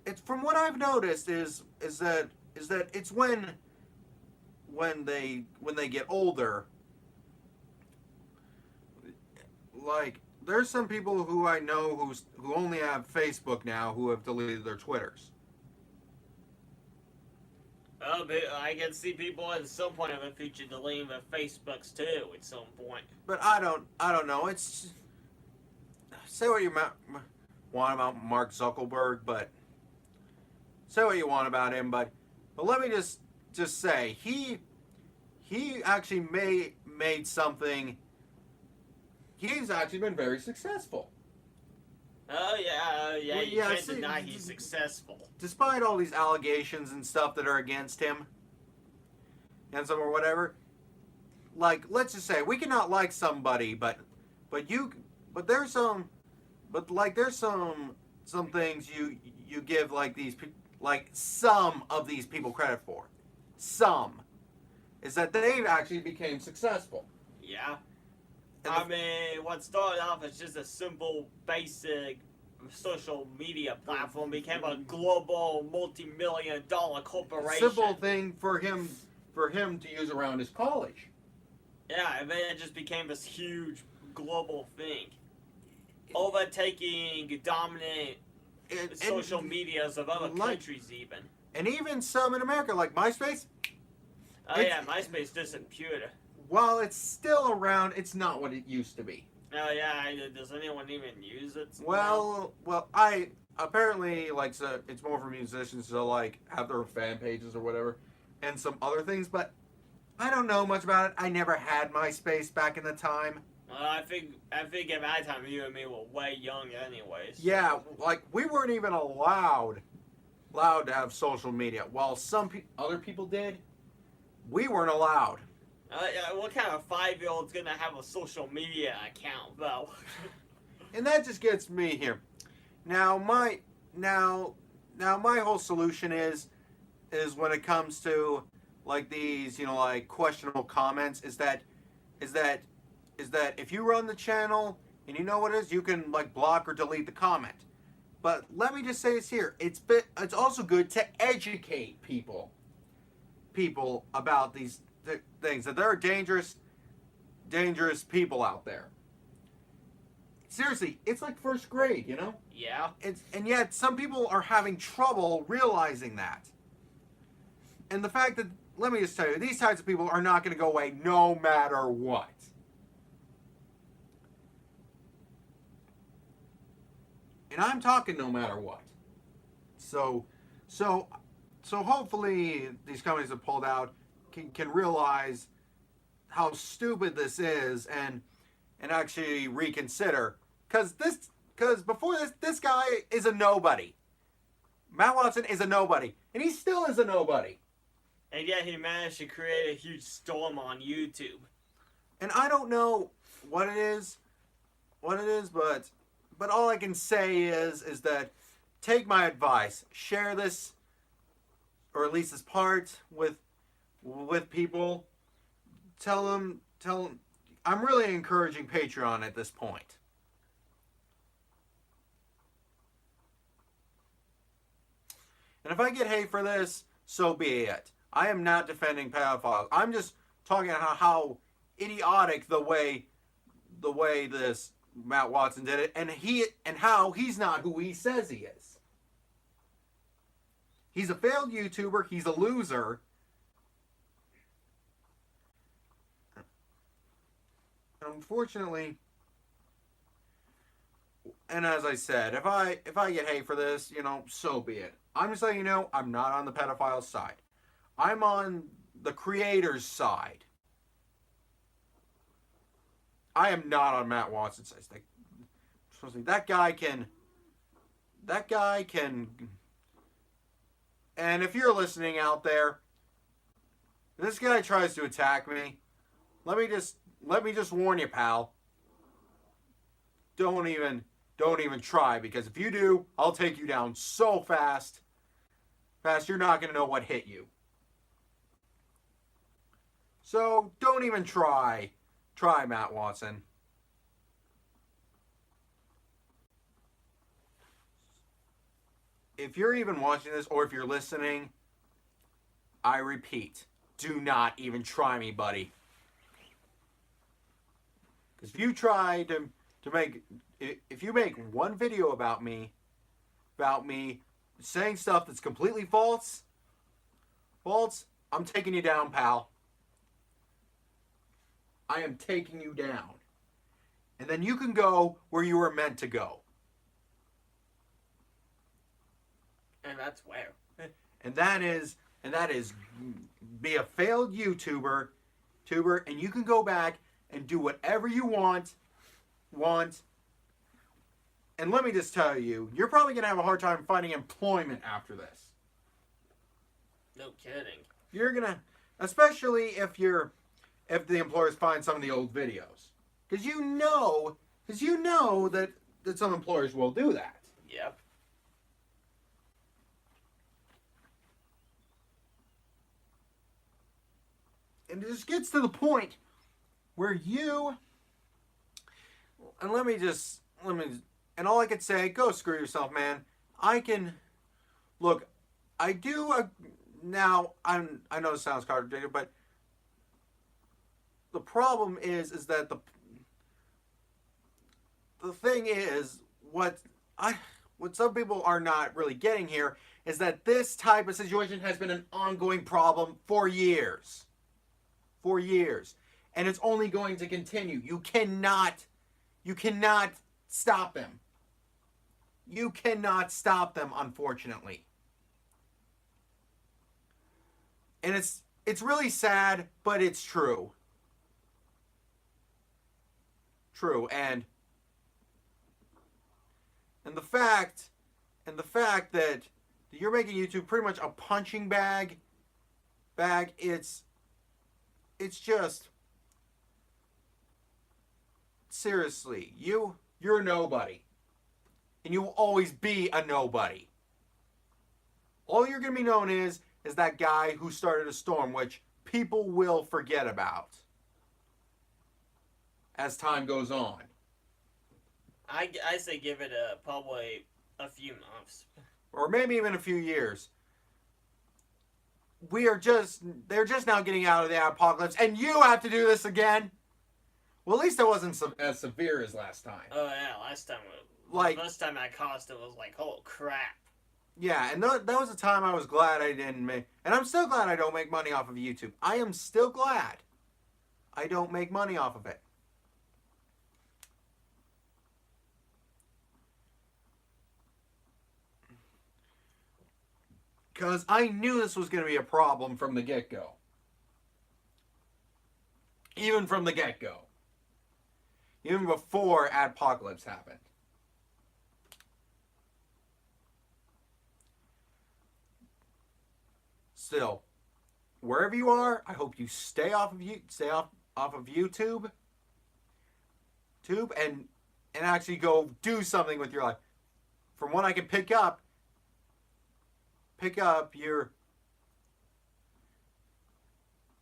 S1: it's, from what I've noticed, is that it's when they get older. Like, there's some people who I know who only have Facebook now who have deleted their Twitters.
S2: Oh, but I can see people at some point in the future deleting their Facebooks too at some point.
S1: But I don't know. It's, say what you want about Mark Zuckerberg, but say what you want about him, but let me just say he actually made something. He's actually been very successful.
S2: Oh yeah, you can't deny he's successful.
S1: Despite all these allegations and stuff that are against him, and some or whatever, like, let's just say we cannot like somebody, but there's some things you give some of these people credit for. Some is that they've actually became successful.
S2: Yeah.
S1: And
S2: I mean, what started off as just a simple, basic social media platform became a global, multi-million-dollar corporation.
S1: simple thing for him to use around his college.
S2: Yeah, and then it just became this huge global thing, overtaking dominant social medias of other countries, even.
S1: And even some in America, like MySpace.
S2: Oh yeah, MySpace disappeared.
S1: While it's still around, it's not what it used to be.
S2: Oh yeah, does anyone even use it?
S1: Well, I apparently like so it's more for musicians to like have their fan pages or whatever, and some other things. But I don't know much about it. I never had MySpace back in the time.
S2: I think at my time you and me were way young, anyways.
S1: Yeah, like we weren't even allowed to have social media. While some other people did, we weren't allowed.
S2: What kind of 5-year-old's gonna have a social media account, though?
S1: And that just gets me here. Now my whole solution is when it comes to like these, like questionable comments is that if you run the channel and you know what it is, you can like block or delete the comment. But let me just say this here. It's also good to educate people about these things, that there are dangerous people out there. Seriously, it's like first grade,
S2: Yeah.
S1: And yet some people are having trouble realizing that. And the fact that, let me just tell you, these types of people are not going to go away no matter what. And I'm talking no matter what. So hopefully these companies have pulled out can realize how stupid this is and actually reconsider. Because before this guy is a nobody. Matt Watson is a nobody. And he still is a nobody.
S2: And yet he managed to create a huge storm on YouTube.
S1: And I don't know what it is, but all I can say is that take my advice. Share this, or at least this part, with people. Tell them. I'm really encouraging Patreon at this point. And if I get hate for this, so be it. I am not defending pedophiles. I'm just talking about how idiotic the way this Matt Watson did it, and how he's not who he says he is. He's a failed YouTuber. He's a loser. Unfortunately, and as I said, if I get hate for this, so be it. I'm just letting you know I'm not on the pedophile side. I'm on the creator's side. I am not on Matt Watson's side. That guy can. And if you're listening out there, this guy tries to attack me. Let me just warn you, pal. Don't even try, because if you do, I'll take you down so fast. You're not going to know what hit you. So don't even try. Try, Matt Watson. If you're even watching this, or if you're listening, I repeat, do not even try me, buddy. Because if you try if you make one video about me saying stuff that's completely false, I'm taking you down, pal. I am taking you down. And then you can go where you were meant to go.
S2: And that's where.
S1: And that is be a failed YouTuber, and you can go back and do whatever you want. And let me just tell you, you're probably going to have a hard time finding employment after this.
S2: No kidding.
S1: You're going to, especially if the employers find some of the old videos. Because you know that some employers will do that.
S2: Yep.
S1: And it just gets to the point where you, and and all I could say, go screw yourself, man. I can, look, I do, now, I know this sounds contradictory, but the problem is that the thing is, what some people are not really getting here is that this type of situation has been an ongoing problem for years. For years. And it's only going to continue. You cannot stop them. You cannot stop them, unfortunately. And it's really sad, but it's true. True. And the fact that you're making YouTube pretty much a punching bag, it's just, seriously, you're a nobody. And you will always be a nobody. All you're going to be known is that guy who started a storm, which people will forget about as time goes on.
S2: I say give it probably a few months.
S1: Or maybe even a few years. They're just now getting out of the apocalypse, and you have to do this again? Well, at least it wasn't as severe as last time.
S2: Oh yeah, last time I caused it was like, oh crap.
S1: Yeah, and that was a time I was glad I didn't make, and I'm still glad I don't make money off of YouTube. I am still glad I don't make money off of it. Because I knew this was going to be a problem from the get-go. Even from the get-go. Even before Adpocalypse happened. Still, wherever you are, I hope you stay off of YouTube. And actually go do something with your life. From what I can pick up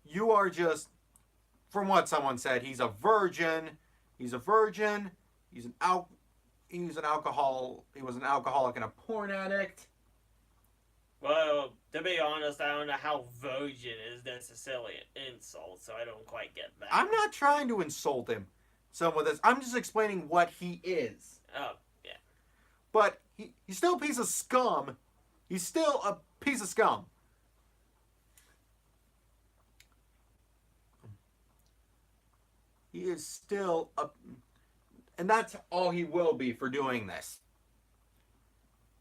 S1: you are just, from what someone said, he's a virgin. He was an alcoholic and a porn addict.
S2: Well, to be honest, I don't know how virgin is necessarily an insult, so I don't quite get that.
S1: I'm not trying to insult him. Some of this, I'm just explaining what he is.
S2: Oh, yeah.
S1: But he's still a piece of scum. He's still a piece of scum. He is still and that's all he will be for doing this.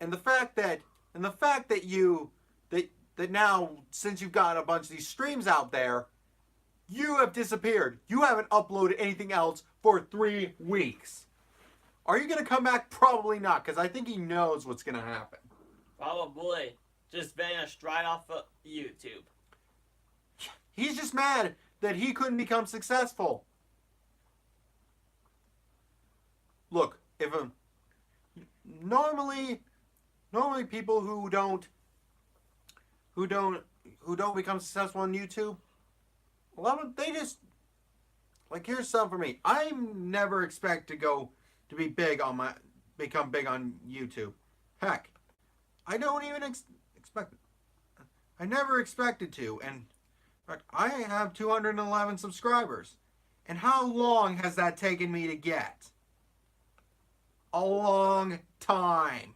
S1: And the fact that now, since you've got a bunch of these streams out there, you have disappeared. You haven't uploaded anything else for 3 weeks. Are you going to come back? Probably not, because I think he knows what's going to happen.
S2: Probably. Just vanished right off of YouTube.
S1: He's just mad that he couldn't become successful. Look, normally people who don't become successful on YouTube, a lot of they just, like, here's something for me. I never expect to become big on YouTube. Heck, I don't even expect it. I never expected to, and in fact, I have 211 subscribers. And how long has that taken me to get? A long time.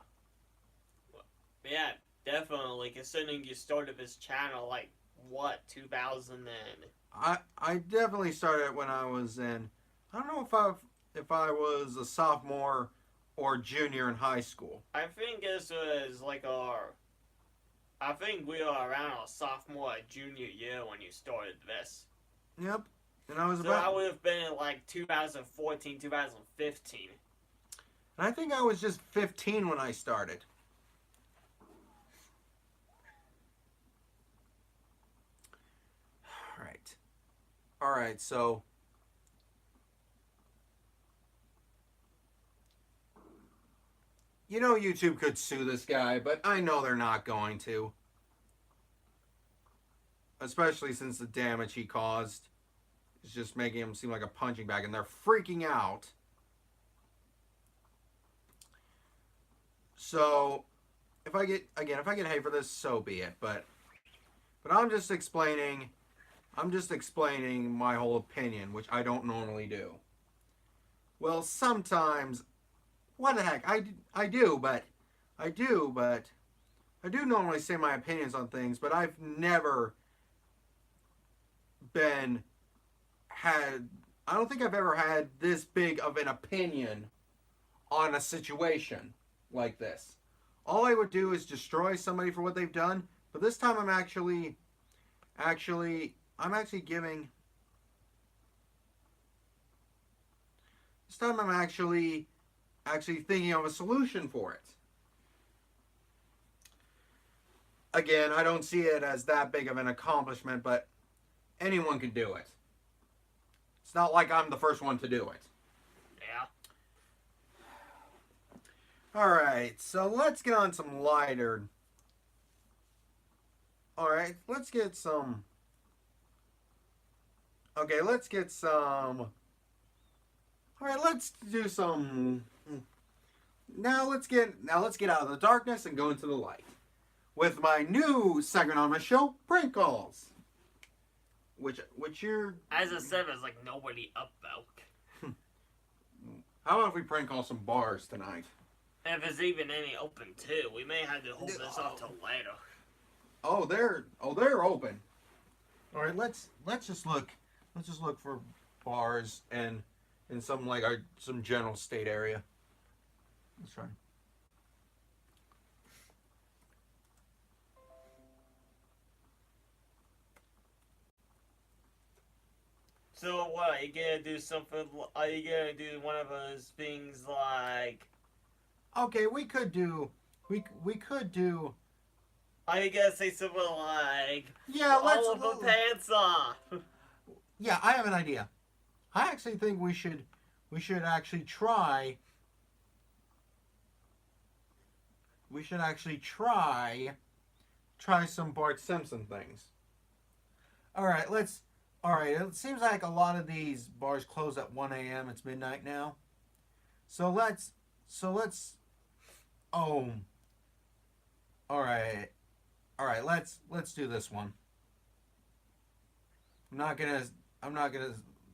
S2: Yeah, definitely. Considering you started this channel, like, what, 2000 and...
S1: I definitely started when I was in, I don't know if I was a sophomore or junior in high school.
S2: I think this was like I think we were around our sophomore or junior year when you started this.
S1: Yep. And I was
S2: so I would have been in like 2014, 2015.
S1: And I think I was just 15 when I started. Alright, so you know YouTube could sue this guy, but I know they're not going to. Especially since the damage he caused It's just making them seem like a punching bag, and they're freaking out. So, if I get hate for this, so be it. But I'm just explaining. I'm just explaining my whole opinion, which I don't normally do. Well, sometimes, what the heck, I do, but I do normally say my opinions on things, but I've never been had. I don't think I've ever had this big of an opinion on a situation like this. All I would do is destroy somebody for what they've done, but this time I'm actually giving. This time I'm actually thinking of a solution for it. Again, I don't see it as that big of an accomplishment, but anyone can do it. It's not like I'm the first one to do it.
S2: Yeah.
S1: Alright, so let's get on some lighter. Alright, let's get some. Okay, let's get some. Alright, let's do some. Now let's get out of the darkness and go into the light. With my new segment on my show, Prank Calls. Which you're.
S2: As I said, there's like nobody up though.
S1: How about if we prank call some bars tonight?
S2: And if there's even any open too, we may have to hold this off till later.
S1: Oh, they're open. All right, let's just look for bars and in some like some general state area. Let's try.
S2: So what? Are you gonna do something? Are you gonna do one of those things like?
S1: Okay, we could do.
S2: Are you gonna say something like?
S1: Yeah,
S2: all of the pants off.
S1: Yeah, I have an idea. I actually think we should actually try. We should actually try some Bart Simpson things. All right, let's. All right, it seems like a lot of these bars close at 1 a.m. It's midnight now. So let's. Oh. All right. Let's do this one. I'm not gonna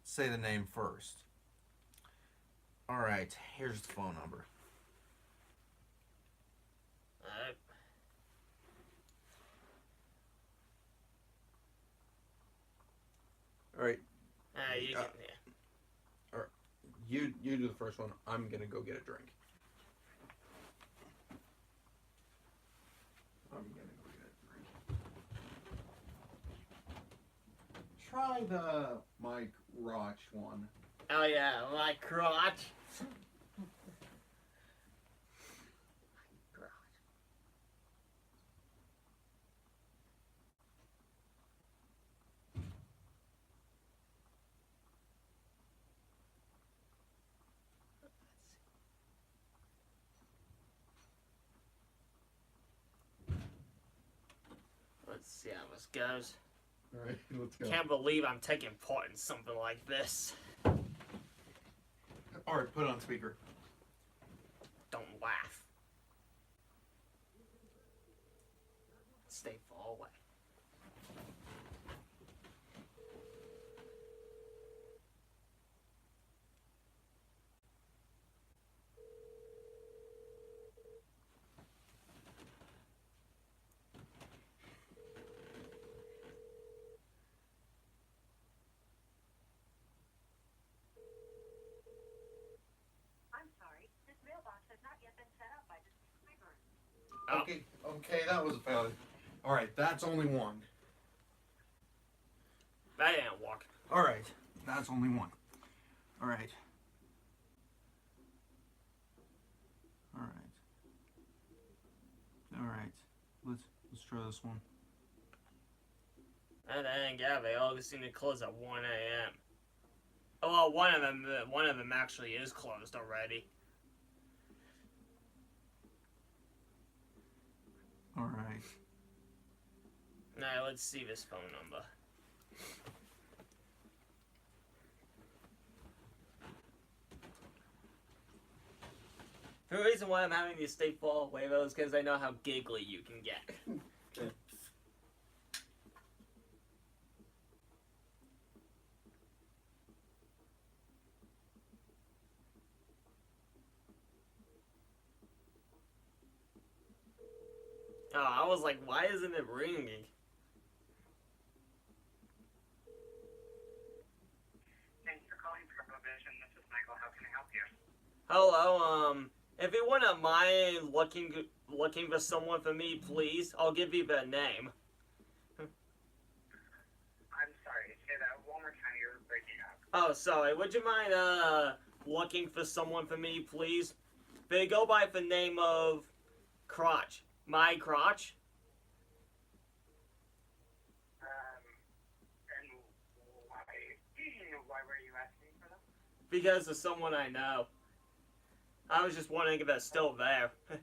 S1: say the name first. All right, here's the phone number.
S2: Alright.
S1: All right.
S2: You can.
S1: All right. You do the first one. I'm gonna go get a drink. Try the Mike Roach one.
S2: Oh yeah, my crotch. Let's see how this goes.
S1: All right, let's go.
S2: Can't believe I'm taking part in something like this.
S1: All right, put it on speaker.
S2: Don't laugh. Stay far away. Oh.
S1: Okay, that was a failure. All right, that's only one.
S2: That didn't work.
S1: All right, that's only one. All right. All right. All right. Let's try this one.
S2: And then yeah, they all seem to close at 1 a.m. Oh, well, one of them actually is closed already.
S1: All right.
S2: Now let's see this phone number. The reason why I'm having you stay far away though is because I know how giggly you can get. Oh, I was like, why isn't it ringing?
S3: Thanks for calling Prohibition. This is Michael. How can I help you?
S2: Hello, if you wouldn't mind looking for someone for me, please, I'll give you their name.
S3: I'm sorry. Say that one more time. You're breaking up.
S2: Oh, sorry. Would you mind looking for someone for me, please? They go by the name of Crotch. My Crotch.
S3: And why were you asking for them?
S2: Because of someone I know. I was just wondering if they're still there.
S3: I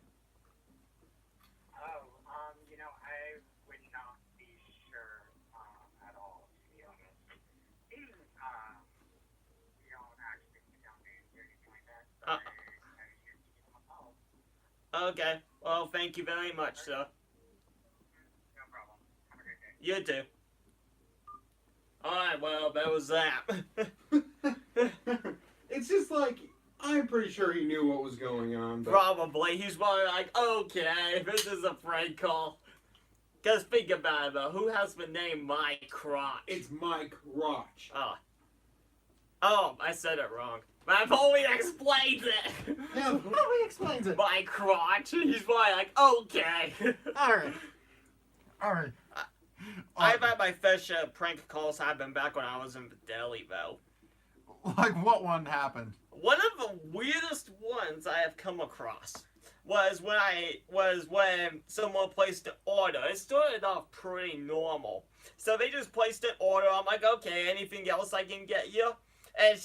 S3: would not be sure at all, to be honest. We don't actually put down names or anything like that. So I should give them a call.
S2: Okay. Well, thank you very much, sir.
S3: No problem. Have a great day.
S2: You too. Alright, well, that was that.
S1: It's just like, I'm pretty sure he knew what was going on. But
S2: Probably. He's probably like, okay, this is a prank call. Because think about it, though. Who has the name My Crotch?
S1: it's Mike Roch.
S2: Oh, I said it wrong. But I've only explained it.
S1: Yeah, nobody explains it.
S2: My Crotch. He's probably like, okay.
S1: Alright. Alright.
S2: I've had my fair share of prank calls happen back when I was in the deli, though.
S1: Like, what one happened?
S2: One of the weirdest ones I have come across was when someone placed an order. It started off pretty normal. So they just placed an order. I'm like, okay, anything else I can get you? And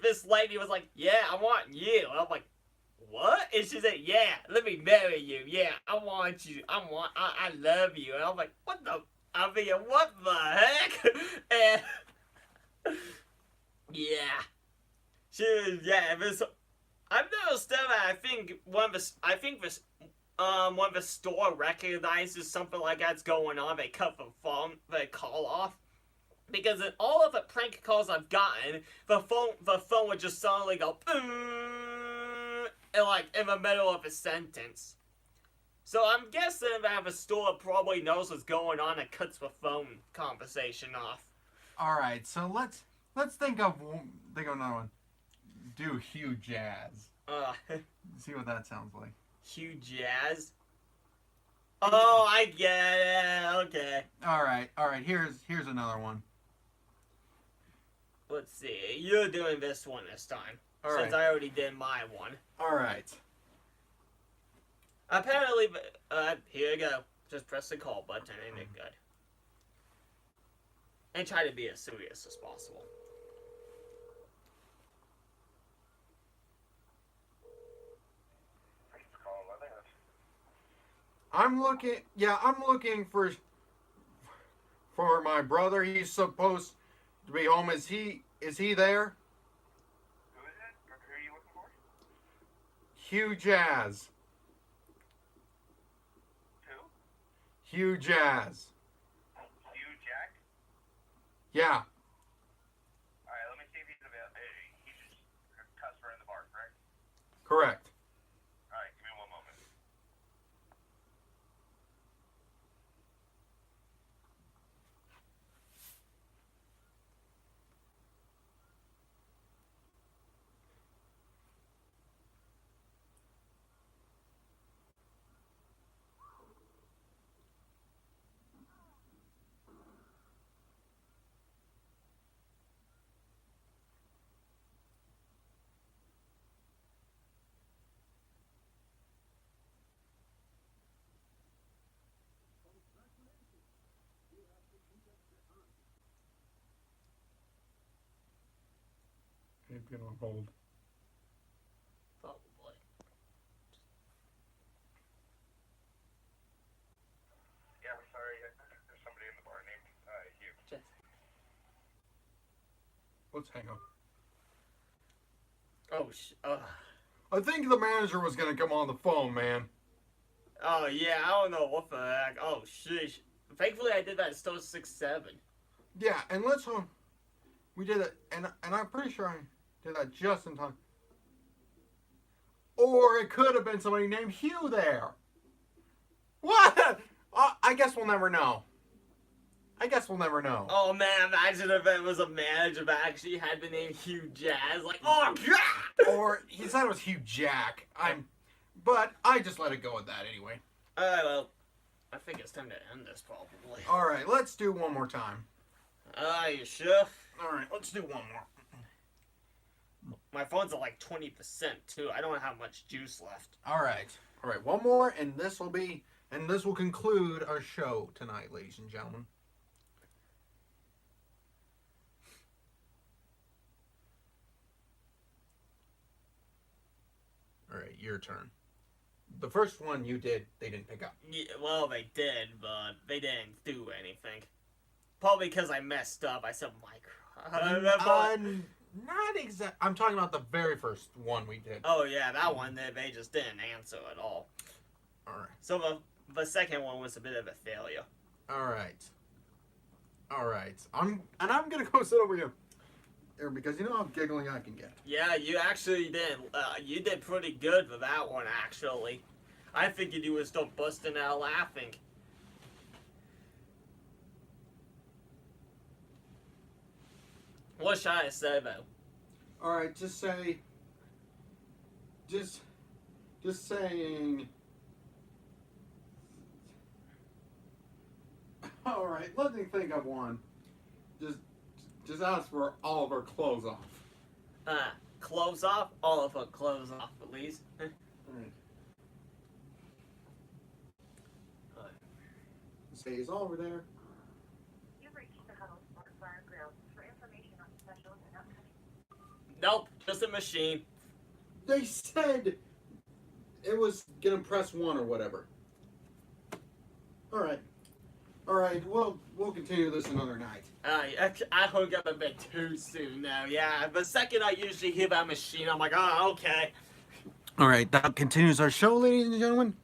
S2: this lady was like, yeah, I want you. And I'm like, what? And she said, yeah, let me marry you. Yeah, I want you. I love you. And I'm like, what the? I'm thinking, what the heck? And yeah. She was, yeah, this. I've noticed that I think when the store recognizes something like that's going on, they cut the call off. Because in all of the prank calls I've gotten, the phone would just suddenly go, and like in the middle of a sentence. So I'm guessing that the store probably knows what's going on and cuts the phone conversation off.
S1: All right, so let's think of another one. Do Hugh Jazz. See what that sounds like.
S2: Hugh Jazz. Oh, I get it. Okay.
S1: All right. Here's another one.
S2: Let's see. You're doing this one this time.
S1: All
S2: since
S1: right.
S2: I already did my one.
S1: All right.
S2: Apparently, here you go. Just press the call button and it good. And try to be as serious as possible.
S1: I'm looking for my brother. He's supposed to be home. Is he there?
S3: Who is it? Or who are you looking for?
S1: Hugh Jazz.
S3: Who?
S1: Hugh Jazz.
S3: Hugh Jack?
S1: Yeah.
S3: Alright, let me see if he's available. He's just a customer in the bar, correct?
S1: Correct.
S3: Alright, give me one moment.
S1: He's been on hold.
S2: Probably.
S3: Yeah, we're sorry. There's somebody in the bar named Hugh.
S2: Just,
S1: Let's hang up. I think the manager was gonna come on the phone, man.
S2: Oh yeah, I don't know what the heck. Oh sheesh. Thankfully I did that still 6-7.
S1: Yeah, and let's hope we did it, and I'm pretty sure I did that just in time. Or it could have been somebody named Hugh there. What? I guess we'll never know. I guess we'll never know.
S2: Oh man, imagine if it was a manager that actually had the name Hugh Jazz. Like, oh god!
S1: Or he said it was Hugh Jack. But I just let it go with that anyway.
S2: Alright, well, I think it's time to end this probably.
S1: All right, let's do one more time.
S2: You sure?
S1: All right, let's do one more.
S2: My phone's at like 20% too. I don't have much juice left.
S1: All right, one more, and this will conclude our show tonight, ladies and gentlemen. All right, your turn. The first one you did, they didn't pick up.
S2: Yeah, well, they did, but they didn't do anything. Probably because I messed up. I said Minecraft.
S1: Not exact. I'm talking about the very first one we did.
S2: Oh yeah, that one they just didn't answer at all.
S1: All right.
S2: So the second one was a bit of a failure.
S1: All right. I'm gonna go sit over here because you know how giggling I can get.
S2: Yeah, you actually did. You did pretty good for that one, actually. I figured you would start busting out laughing. What should I say though?
S1: All right, just saying. All right, let me think of one. Just ask for all of our clothes off.
S2: Clothes off? All of her clothes off, please.
S1: All right. Say he's all over there.
S3: You've reached the Huddle Smart Fire Grill. For information on specials and upcoming.
S2: Nope, just a machine.
S1: They said it was gonna press 1 or whatever. All right. We'll continue this another night.
S2: I hung up a bit too soon now. Yeah, the second I usually hear that machine, I'm like, oh, okay.
S1: All right, that continues our show, ladies and gentlemen.